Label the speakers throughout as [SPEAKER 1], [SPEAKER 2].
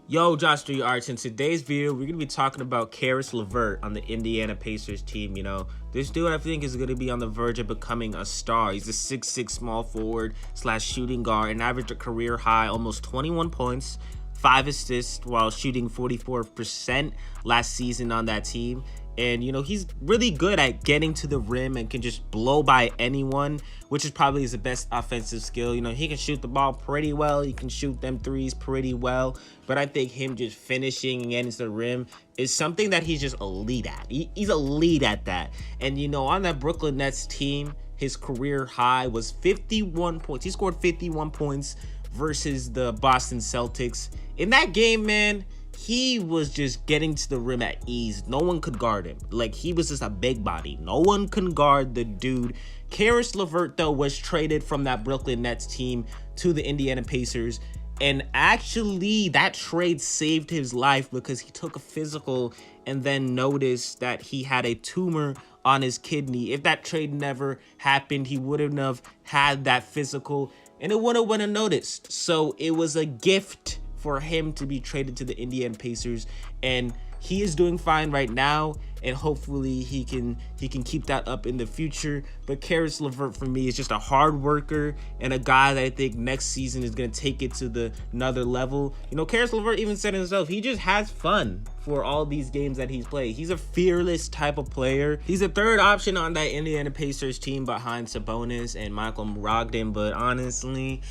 [SPEAKER 1] Yo, Josh 3 Arts. In today's video, we're going to be talking about Caris LeVert on the Indiana Pacers team. You know, this dude I think is going to be on the verge of becoming a star. He's a 6'6" small forward / shooting guard and averaged a career high almost 21 points, 5 assists while shooting 44% last season on that team. And, you know, he's really good at getting to the rim and can just blow by anyone, which is probably his best offensive skill. You know, he can shoot the ball pretty well. He can shoot them threes pretty well. But I think him just finishing and getting to the rim is something that he's just elite at. He's elite at that. And, you know, on that Brooklyn Nets team, his career high was 51 points. He scored 51 points versus the Boston Celtics. In that game, man, he was just getting to the rim at ease. No one could guard him. Like, he was just a big body. No one can guard the dude. Caris LeVert, though, was traded from that Brooklyn Nets team to the Indiana Pacers. And actually, that trade saved his life because he took a physical and then noticed that he had a tumor on his kidney. If that trade never happened, he wouldn't have had that physical and it wouldn't have noticed. So it was a gift for him to be traded to the Indiana Pacers, and he is doing fine right now, and hopefully he can keep that up in the future. But Caris LeVert for me is just a hard worker and a guy that I think next season is going to take it to another level. You know, Caris LeVert even said himself, he just has fun for all these games that he's played. He's a fearless type of player. He's a third option on that Indiana Pacers team behind Sabonis and Michael Brogdon, but honestly,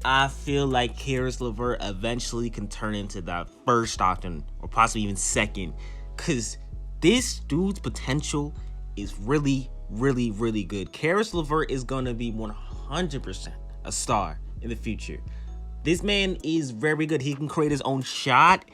[SPEAKER 1] I feel like Caris LeVert eventually can turn into that first option or possibly even second, because this dude's potential is really, really, really good. Caris LeVert is going to be 100% a star in the future. This man is very good. He can create his own shot.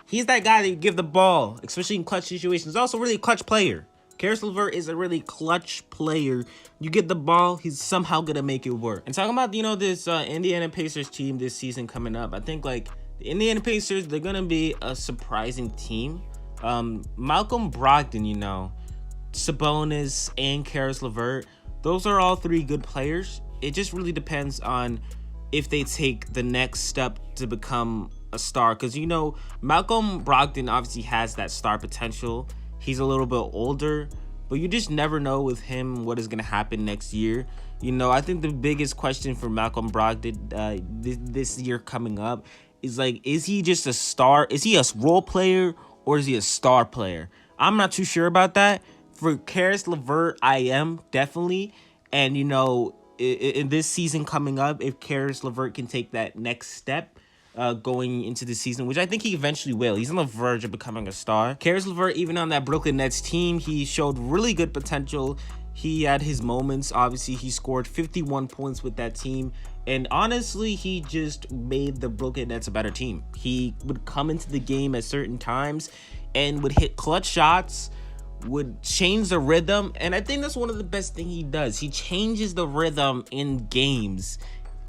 [SPEAKER 1] He's that guy that you give the ball, especially in clutch situations. He's also really a clutch player. Caris LeVert is a really clutch player. You get the ball, he's somehow gonna make it work. And talking about, you know, this Indiana Pacers team this season coming up, I think like the Indiana Pacers, they're gonna be a surprising team. Malcolm Brogdon, you know, Sabonis and Caris LeVert, those are all three good players. It just really depends on if they take the next step to become a star, because, you know, Malcolm Brogdon obviously has that star potential. He's a little bit older, but you just never know with him what is going to happen next year. You know, I think the biggest question for Malcolm Brogdon this year coming up is, like, is he just a star? Is he a role player or is he a star player? I'm not too sure about that. For Caris LeVert, I am definitely. And, you know, in this season coming up, if Caris LeVert can take that next step, going into the season, which I think he eventually will. He's on the verge of becoming a star. Caris LeVert, even on that Brooklyn Nets team, he showed really good potential. He had his moments. Obviously, he scored 51 points with that team. And honestly, he just made the Brooklyn Nets a better team. He would come into the game at certain times and would hit clutch shots, would change the rhythm. And I think that's one of the best things he does. He changes the rhythm in games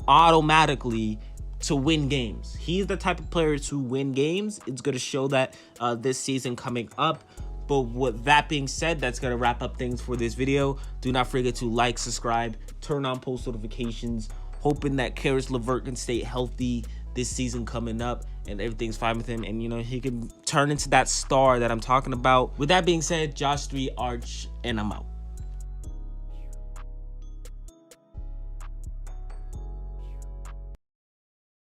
[SPEAKER 1] automatically to win games. He's the type of player to win games. It's going to show that this season coming up. But with that being said, that's going to wrap up things for this video. Do not forget to like, subscribe, turn on post notifications, hoping that Caris LeVert can stay healthy this season coming up and everything's fine with him, and, you know, he can turn into that star that I'm talking about. With that being said, Josh 3 Arch, and I'm out.